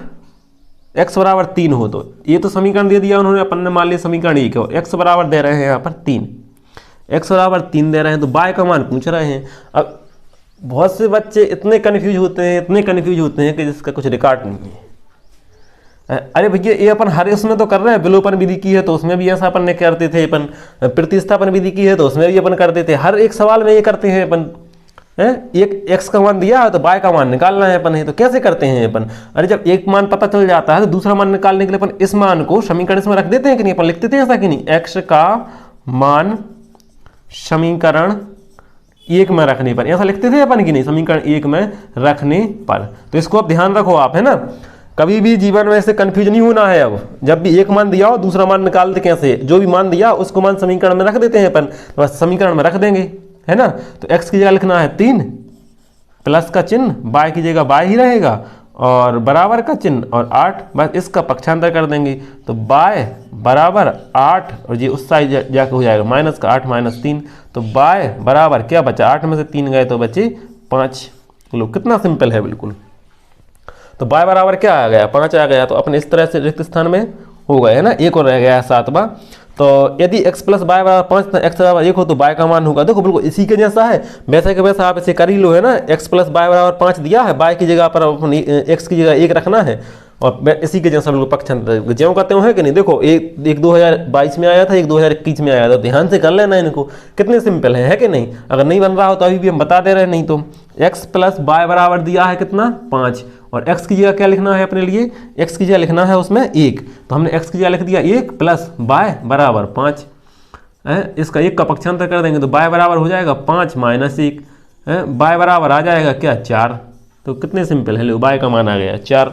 x बराबर 3 हो। तो ये तो समीकरण दे दिया उन्होंने, अपन ने मान लिया समीकरण एक है, x बराबर दे रहे हैं यहाँ पर 3, x बराबर 3 दे रहे हैं, तो y का मान पूछ रहे हैं। अब बहुत से बच्चे इतने कन्फ्यूज होते हैं कि जिसका कुछ रिकॉर्ड नहीं है। अरे भैया ये अपन हर इसमें तो कर रहे हैं, विलोपन विधि की है तो उसमें भी ऐसा अपन ने करते थे, अपन प्रतिस्थापन विधि की है तो उसमें भी अपन करते थे, हर एक सवाल में ये करते हैं अपन। एक x का मान दिया है तो y का मान निकालना है अपन, है तो कैसे करते हैं अपन। अरे जब एक मान पता चल जाता है तो दूसरा मान निकालने के लिए अपन इस मान को समीकरण इसमें रख देते हैं कि नहीं, अपन लिख देते हैं ऐसा कि नहीं, x का मान समीकरण 1 में रखने पर, ऐसा लिखते थे अपन कि नहीं, समीकरण 1 में रखने पर। तो इसको अब ध्यान रखो आप, है ना, कभी भी जीवन में ऐसे कंफ्यूज नहीं होना है। अब जब भी एक मान दिया हो दूसरा मान निकालते कैसे, जो भी मान दिया उसको मान समीकरण में रख देते हैं अपन, तो बस समीकरण में रख देंगे, है ना। तो x की जगह लिखना है 3 प्लस का चिन्ह, y की जगह y ही रहेगा और बराबर का चिन्ह और 8, बस इसका पक्षांतर कर देंगे तो y बराबर 8 और ये उस साइड जाके हो जाएगा -8 -3, तो y बराबर क्या बचा, 8 में से 3 गए तो बचे 5। लो कितना सिंपल है बिल्कुल। तो y बराबर क्या आ गया 5 आ गया। तो अपने इस तरह से रिक्त स्थान में हो गए, है ना, एक और रह गया 7वां। तो यदि x प्लस वाई बराबर 5 तो x बराबर 1 हो तो y का मान होगा, देखो बिल्कुल इसी के जैसा है, वैसे के वैसा आप इसे कर ही लो, है ना। x प्लस वाई बराबर 5 दिया है, y की जगह पर x की जगह 1 रखना है और इसी के जैसा बिल्कुल पक्षांतर ज्यों कहते हैं कि नहीं। देखो एक 2022 में आया था, एक 2021 में आया था, ध्यान से कर लेना इनको, कितने सिंपल है कि नहीं। अगर नहीं बन रहा हो तो अभी भी हम बता दे रहे हैं, नहीं तो x प्लस वाई बराबर दिया है कितना 5 और x की जगह क्या लिखना है अपने लिए, x की जगह लिखना है उसमें 1, तो हमने x की जगह लिख दिया 1 प्लस y बराबर 5 है। इसका 1 का पक्षांतर कर देंगे तो y बराबर हो जाएगा 5 -1 बाय बराबर आ जाएगा क्या 4, तो कितने सिंपल है, लो बाय का मान आ गया 4।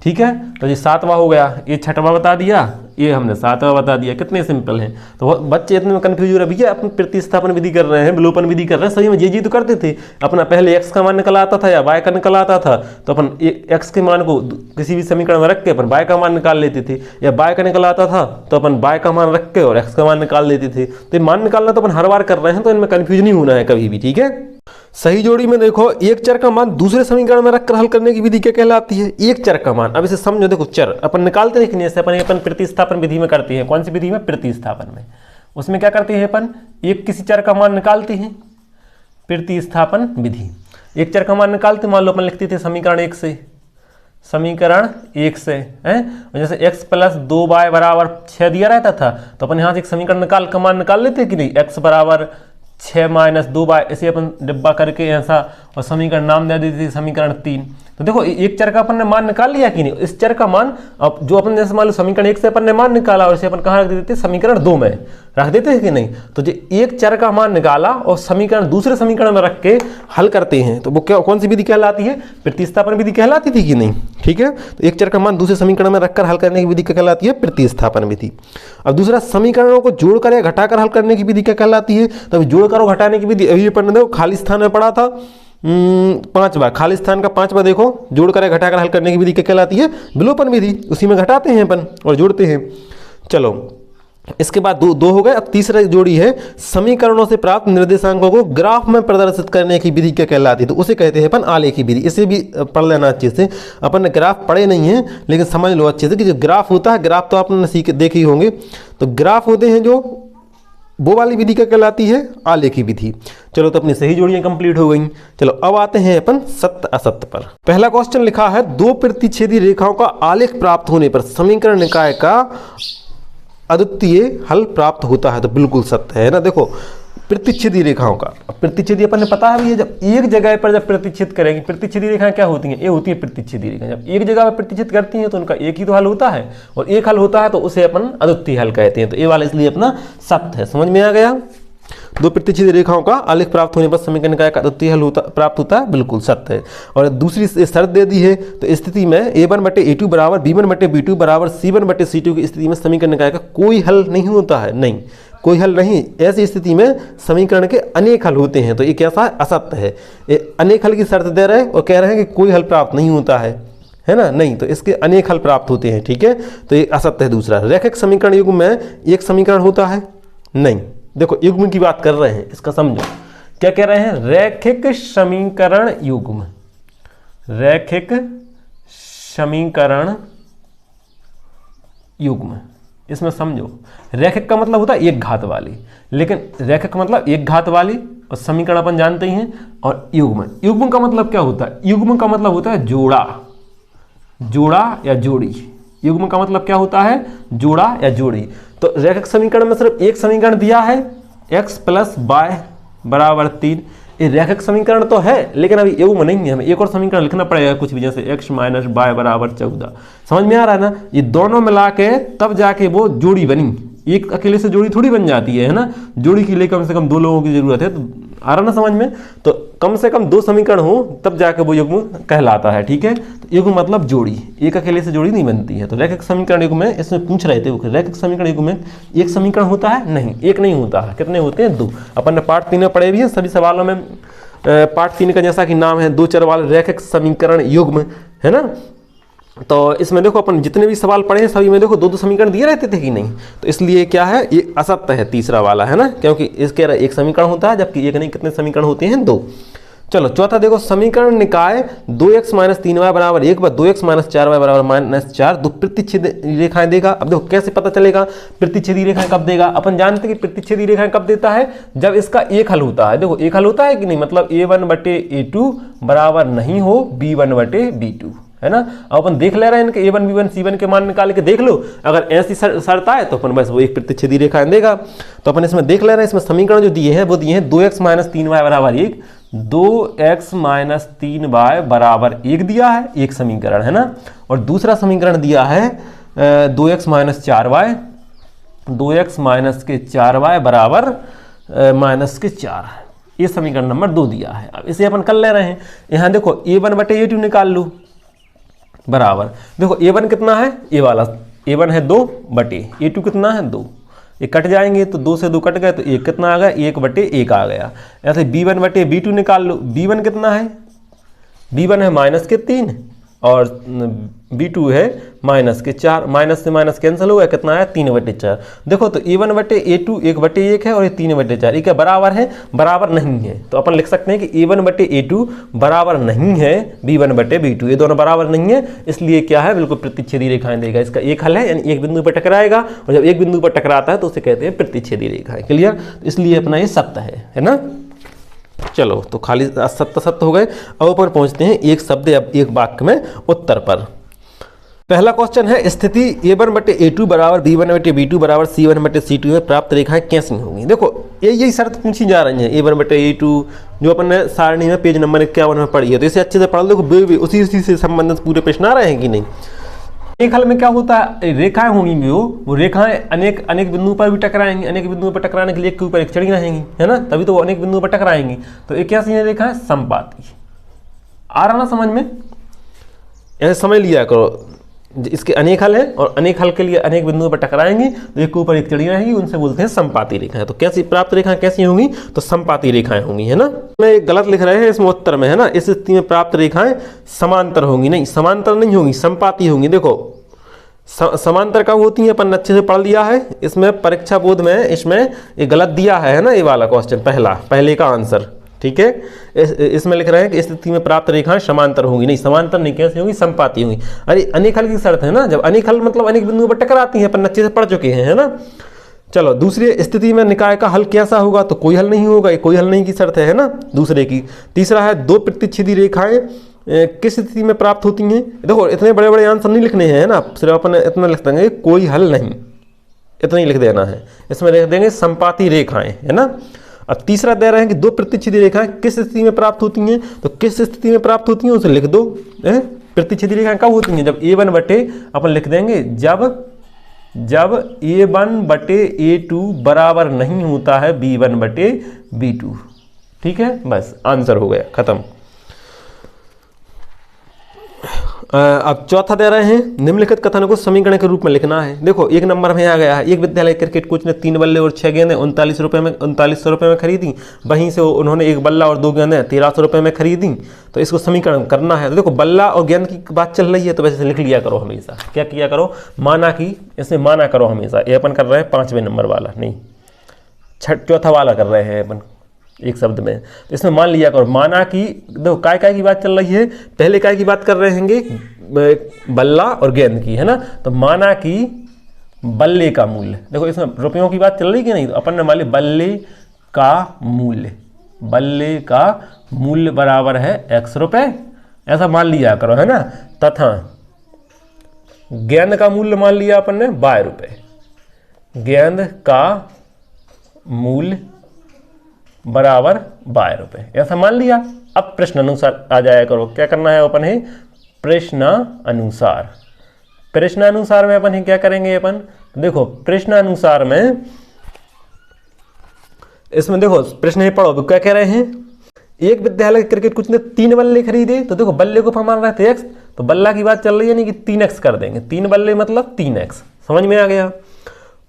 ठीक है, तो ये 7वां हो गया, ये 6वां बता दिया, ये हमने 7वां बता दिया, कितने सिंपल हैं। तो बच्चे इतने में कन्फ्यूज हो रहे भैया अपन प्रतिस्थापन विधि कर रहे हैं, विलोपन विधि कर रहे हैं, सही में ये तो करते थे अपना, पहले x का मान निकल आता था या y का निकल आता था, तो अपन x के मान को किसी भी समीकरण में रख के अपन y का मान निकाल लेते थे, या y का निकल आता था तो अपन y का मान रख के और x का मान निकाल लेते थे। तो मान निकालना तो अपन हर बार कर रहे हैं, तो इनमें कन्फ्यूज नहीं होना है कभी भी। ठीक है, सही जोड़ी में देखो एक चर का मान दूसरे समीकरण में रखकर हल करने की विधि क्या कहलाती है, एक चर का मान। अब इसे समझो, देखो चर अपन निकालते हैं कि नहीं, अपन प्रतिस्थापन विधि में करते हैं। कौन सी विधि में, प्रतिस्थापन में। उसमें क्या करते हैं अपन, एक किसी चर का मान निकालते हैं, प्रतिस्थापन विधि। एक चर का मान निकालते, मान लो अपन लिखते थे समीकरण 1 से, समीकरण 1 से है, जैसे x + 2y = 6 दिया रहता था, तो अपन यहाँ से एक समीकरण का मान निकाल लेते कि नहीं, x = 6 - 2y, इसे अपन डिब्बा करके ऐसा और समीकरण नाम दे देते समीकरण 3। तो देखो एक चर का अपन ने मान निकाल लिया कि नहीं, इस चर का मान अब जो अपन जैसे मान लो समीकरण 1 से अपन ने मान निकाला और इसे अपन कहाँ रख देते, समीकरण 2 में रख देते हैं कि नहीं। तो जो एक चर का मान निकाला और समीकरण दूसरे समीकरण में रख के हल करते हैं, तो वो क्या, कौन सी विधि कहलाती है, प्रतिस्थापन विधि कहलाती थी कि नहीं। ठीक है, तो एक चर का मान दूसरे समीकरण में रखकर हल करने की विधि क्या कहलाती है, प्रतिस्थापन विधि। अब दूसरा, समीकरणों को जोड़कर या घटाकर हल करने की विधि क्या कहलाती है, तो जोड़कर और घटाने की विधि अभी अपन ने खाली स्थान में पढ़ा था 5वां, खाली स्थान का 5वां देखो, जोड़कर या घटाकर हल करने की विधि क्या कहलाती है, विलोपन विधि। उसी में घटाते हैं अपन और जोड़ते हैं। चलो इसके बाद दो हो गए। अब तीसरा जोड़ी है, समीकरणों से प्राप्त निर्देशांकों को ग्राफ में प्रदर्शित करने की विधि क्या कहलाती है, तो उसे कहते हैं अपन आलेखी विधि। इसे भी पढ़ लेना अच्छे से, अपन ने ग्राफ पढ़े नहीं है लेकिन समझ लो अच्छे से कि जो ग्राफ होता है, ग्राफ तो आपने सीखे देखे ही होंगे, तो ग्राफ होते हैं जो, वो वाली विधि क्या कहलाती है, आलेखी विधि। चलो तो अपनी सही जोड़ियां कंप्लीट हो गई। चलो अब आते हैं अपन सत्य असत्य पर। पहला क्वेश्चन लिखा है, दो प्रतिच्छेदी रेखाओं का आलेख प्राप्त होने पर समीकरण निकाय का अद्वितीय हल प्राप्त होता है, तो बिल्कुल सत्य है ना। देखो प्रतिच्छेदी रेखाओं का, प्रतिच्छेदी अपन ने पता है भी, जब एक जगह पर जब प्रतिच्छेद करेंगे, प्रतिच्छेदी रेखाएं क्या होती हैं, ये होती है प्रतिच्छेदी रेखाएं। जब एक जगह पर प्रतिच्छेद करती हैं तो उनका एक ही तो हल होता है, और एक हल होता है तो उसे अपन अद्वितीय हल कहते हैं। तो ये वाला इसलिए अपना सत्य है, समझ में आ गया। दो प्रतिच्छेदी रेखाओं का आलेख प्राप्त होने पर समीकरण निकाय का अद्वितीय हल प्राप्त होता है, बिल्कुल सत्य है। और दूसरी शर्त दे दी है, तो स्थिति में a1/a2 = b1/b2 = c1/c2 की स्थिति में समीकरण निकाय का कोई हल नहीं होता है, नहीं कोई हल नहीं। ऐसी स्थिति में समीकरण के अनेक हल होते हैं, तो ये कैसा है, असत्य है। ये अनेक हल की शर्त दे रहे हैं और कह रहे हैं कि कोई हल प्राप्त नहीं होता है ना, नहीं, तो इसके अनेक हल प्राप्त होते हैं। ठीक है, तो ये असत्य है। दूसरा, रैखिक समीकरण युग्म में एक समीकरण होता है, नहीं। देखो युग्म की बात कर रहे हैं, इसका समझो क्या कह रहे हैं, रैखिक समीकरण युग्म, रैखिक समीकरण युग्म, इसमें समझो रैखिक का मतलब होता है एक घात वाली, लेकिन रैखिक का मतलब एक घात वाली, और समीकरण अपन जानते ही हैं। और युग्म, युग्म का मतलब क्या होता है, युग्म का मतलब होता है जोड़ा, जोड़ा या जोड़ी। युग्म का मतलब क्या होता है, जोड़ा या जोड़ी। तो रैखिक समीकरण में सिर्फ एक समीकरण दिया है, x + y = 3। ये रैखिक समीकरण तो है, लेकिन अभी युग्म नहीं है, हमें एक और समीकरण लिखना पड़ेगा कुछ भी, जैसे x - y = 14। समझ में आ रहा है ना, ये दोनों मिला के तब जाके वो जोड़ी बनी, एक अकेले से जोड़ी थोड़ी बन जाती है ना। जोड़ी के लिए कम से कम 2 लोगों की जरूरत है, तो आ रहा ना समझ में, तो कम से कम 2 समीकरण हो तब जाके वो युग्म कहलाता है। ठीक है, तो युग्म मतलब जोड़ी, एक अकेले से जोड़ी नहीं बनती है। तो रैखिक समीकरण युग्म में, इसमें पूछ रहे थे रैखिक समीकरण युग्म में एक समीकरण होता है, नहीं, एक नहीं होता है। कितने होते हैं, 2। अपन ने पार्ट 3 में पढ़े भी है, सभी सवालों में पार्ट 3 का जैसा कि नाम है, 2 चर वाले रैखिक समीकरण युग्म, है ना। तो इसमें देखो अपन जितने भी सवाल पढ़े हैं सभी में देखो 2-2 समीकरण दिए रहते थे कि नहीं, तो इसलिए क्या है, ये असत्य है तीसरा वाला, है ना, क्योंकि इसके एक समीकरण होता है, जबकि एक नहीं, कितने समीकरण होते हैं, 2। चलो चौथा देखो, समीकरण निकाय 2x - 3y = 1 व 2x - 4y = -4 दो प्रतिच्छेदी रेखाएं देगा। अब देखो कैसे पता चलेगा प्रतिच्छेदी रेखाएं कब देगा, अपन जानते हैं कि प्रतिच्छेदी रेखाएं कब देता है, जब इसका एक हल होता है। देखो एक हल होता है कि नहीं, मतलब a1/a2 बराबर नहीं हो b1/b2, है ना। अब अपन देख ले रहे हैं इनके a1 b1 c1 के मान निकाल के देख लो, अगर ऐसी शर्त आए तो अपन बस वो एक प्रतिच्छेदी रेखाएं देगा। तो अपन इसमें देख ले रहे हैं, इसमें समीकरण जो दिए हैं वो दिए हैं 2x - 3y = 1, 2x - 3y = 1 दिया है, एक समीकरण, है ना। और दूसरा समीकरण दिया है 2x - 4y, 2x - 4y = -4, ये समीकरण नंबर 2 दिया है। अब इसे अपन कर ले रहे हैं। यहाँ देखो a1 बटे a2 निकाल लो, बराबर देखो a1 कितना है, ये वाला a1 है 2 बटे a2 कितना है 2, ये कट जाएंगे तो 2 से 2 कट गए तो 1 कितना आ गया, 1 बटे 1 आ गया। ऐसे b1 बटे b2 निकाल लो, b1 कितना है, b1 है माइनस के 3 और b2 है माइनस के 4, माइनस से माइनस कैंसिल हो गया, कितना है 3 बटे 4। देखो तो a1 बटे a2 1 बटे 1 है और ये 3 बटे 4, ये क्या बराबर है, बराबर नहीं है। तो अपन लिख सकते हैं कि a1 बटे a2 बराबर नहीं है b1 बटे b2, ये दोनों बराबर नहीं है, इसलिए क्या है बिल्कुल प्रतिच्छेदी रेखाएं देगा। इसका एक हल है, यानी एक बिंदु पर टकराएगा और जब एक बिंदु पर टकराता है तो उसे कहते हैं प्रतिच्छेदी रेखाएं। क्लियर, इसलिए अपना ये सत्य है ना। चलो तो खाली सत्य सत्य हो गए। अब ऊपर पहुंचते हैं एक शब्द अब एक वाक्य में उत्तर पर। पहला क्वेश्चन है, स्थिति a1 बटे a2 बराबर b1 बटे b2 बराबर c1 बटे c2 में प्राप्त रेखाएं कैसी होंगी। देखो यही शर्त पूछी जा रही है, a1 बटे a2 जो अपन ने सारणी में पेज नंबर 51 में पढ़ी है, तो इसे अच्छे से पढ़ लो, उसी से संबंधित पूरे प्रश्न आ रहे हैं कि नहीं। एक हल में क्या होता है, रेखाएं होंगी वो रेखाएं अनेक बिंदुओं पर भी टकराएंगी, अनेक बिंदुओं पर टकराने के लिए एक के ऊपर एक चढ़ी रहेंगी, है ना, तभी तो वो अनेक बिंदुओं पर टकराएंगी। तो एक कैसी है रेखाएं, संपाती। आ रहा ना समझ में, ऐसे समझ लिया करो, इसके अनेक हल हैं और अनेक हल के लिए अनेक बिंदुओं पर टकराएंगी तो एक के ऊपर एक चढ़ी रहेंगी, उनसे बोलते हैं संपाती रेखाएं। तो कैसी प्राप्त रेखाएं कैसी होंगी, तो संपाती रेखाएं होंगी, है ना। मैं गलत लिख रहे हैं इसमें उत्तर में, है ना। इस स्थिति में प्राप्त रेखाएं समांतर होंगी, नहीं समांतर नहीं होंगी, संपाती होंगी। देखो समांतर कब होती है, अपन अच्छे से पढ़ लिया है, इसमें परीक्षा बोर्ड में इसमें ये गलत दिया है ना, ये वाला क्वेश्चन पहले का आंसर, ठीक है। इसमें लिख रहे हैं कि इस स्थिति में प्राप्त रेखाएं समांतर होंगी, नहीं समांतर नहीं, कैसी होंगी, संपाती होंगी। अरे अनेक हल की शर्त है ना, जब अनेक हल मतलब अनेक बिंदुओं पर टकराती हैं, अपन अच्छे से पढ़ चुके हैं, है ना। चलो दूसरी स्थिति में निकाय का हल कैसा होगा, तो कोई हल नहीं होगा, ये कोई हल नहीं की शर्त है ना दूसरे की। तीसरा है, दो प्रतिच्छेदी रेखाएं किस स्थिति में प्राप्त होती हैं। देखो इतने बड़े बड़े आंसर नहीं लिखने हैं, है ना, सिर्फ अपन इतना लिख देंगे कोई हल नहीं, इतना ही लिख देना है। इसमें लिख देंगे संपाती रेखाएं, है ना। अब तीसरा दे रहे हैं कि दो प्रतिच्छेदी रेखाएं किस स्थिति में प्राप्त होती हैं, तो किस स्थिति में प्राप्त होती हैं उसे लिख दो। प्रतिच्छेदी रेखाएं कब होती हैं, जब a1 बटे अपन लिख देंगे जब a1 बटे a2 बराबर नहीं होता है b1 बटे b2, ठीक है, बस आंसर हो गया, खत्म। अब चौथा दे रहे हैं, निम्नलिखित कथन को समीकरण के रूप में लिखना है। देखो एक नंबर में आ गया है, एक विद्यालय क्रिकेट कोच ने 3 बल्ले और 6 गेंदें 3900 रुपये में खरीदी, वहीं से उन्होंने 1 बल्ला और 2 गेंदें 1300 रुपये में खरीदी। तो इसको समीकरण करना है। तो देखो बल्ला और गेंद की बात चल रही है, तो वैसे लिख लिया करो हमेशा, क्या किया करो, माना कि इसे माना करो हमेशा। ये अपन कर रहे हैं 5वें नंबर वाला, नहीं चौथा वाला कर रहे हैं अपन एक शब्द में। तो इसमें मान लिया करो, माना कि देखो काय की बात चल रही है, पहले काय की बात कर रहे हैं बल्ला और गेंद की, है ना। तो माना कि बल्ले का मूल्य, देखो इसमें रुपयों की बात चल रही कि नहीं, तो अपन ने मान लिया बल्ले का मूल्य बराबर है x रुपए, ऐसा मान लिया करो, है ना। तथा गेंद का मूल्य मान लिया अपन ने y रुपए, गेंद का मूल्य बराबर y रुपए, ऐसा मान लिया। अब प्रश्न अनुसार आ जाया करो, क्या करना है अपन है, प्रश्न अनुसार में अपन क्या करेंगे, अपन देखो प्रश्न अनुसार में इसमें देखो प्रश्न ही पढ़ो, क्या कह रहे हैं, एक विद्यालय क्रिकेट कोच ने 3 बल्ले खरीदे। तो देखो बल्ले को मान रहे थे x, तो बल्ला की बात चल रही है, नहीं कि 3x कर देंगे, 3 बल्ले मतलब 3x, समझ में आ गया।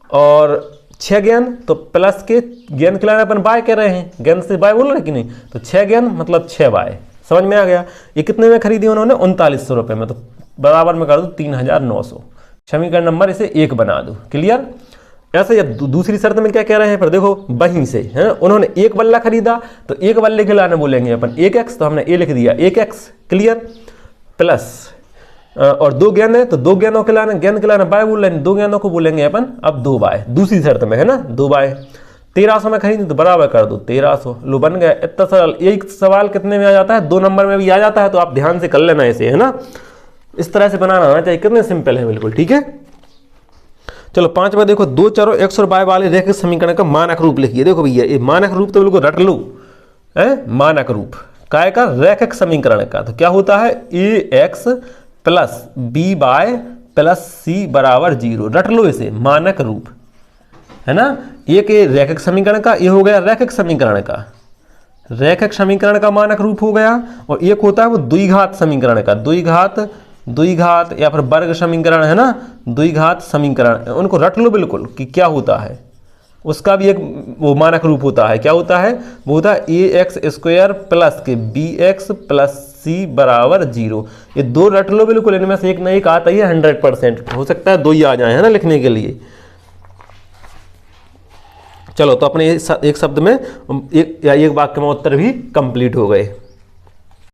और 6 गेंद, तो प्लस के गेंद खिलाने अपन बाय कह रहे हैं, गेंद से बाय बोल रहे कि नहीं, तो 6 गेंद मतलब 6 बाय, समझ में आ गया। ये कितने में खरीदी उन्होंने, 3900 रुपये में, तो बराबर में कर दो 3900, समीकरण नंबर इसे 1 बना दो। क्लियर। ऐसे जब दूसरी शर्त में क्या कह रहे हैं, पर देखो वहीं से है, उन्होंने 1 बल्ला खरीदा, तो 1 बल्ले खिलाने बोलेंगे अपन 1x, तो हमने ए लिख दिया 1x। क्लियर। प्लस और 2 गेंद है, तो 2 गेंदों खिलाने, गेंद खिलाने बाय बोल रहे हैं, 2 गेंदों को बोलेंगे अपन अब 2 बाय, दूसरी शर्त में, है ना, 2 बाय। 1300 में खरीदी तो बराबर कर दो 1300, लो बन गया। इतना सरल। एक सवाल कितने में आ जाता है, 2 नंबर में भी आ जाता है, तो आप ध्यान से कर लेना ऐसे, है ना, इस तरह से बनाना आना चाहिए। कितने सिंपल है बिल्कुल, ठीक है। चलो 5वां देखो, 2 चरों x और y वाले रैखिक समीकरण का मानक रूप लिखिए। देखो भैया ये मानक रूप तो बिल्कुल रट लो, है मानक रूप काय का, रैखिक समीकरण का। तो क्या होता है, ax plus by plus c बराबर 0, रट लो इसे, मानक रूप, है ना। ये के रैखिक समीकरण का, ये हो गया रैखिक समीकरण का, रैखिक समीकरण का मानक रूप हो गया, और एक होता है वो द्विघात समीकरण का, द्विघात या फिर वर्ग समीकरण है ना, द्विघात समीकरण, उनको रट लो बिल्कुल कि क्या होता है। उसका भी एक वो मानक रूप होता है, क्या होता है, वो होता है ax² प्लस के bx प्लस c बराबर 0। ये दो रट लो बिल्कुल, इनमें से एक ना एक आता ही है 100%, हो सकता है दो ही आ जाए है ना लिखने के लिए। चलो तो अपने एक शब्द में एक वाक्य में उत्तर भी कंप्लीट हो गए।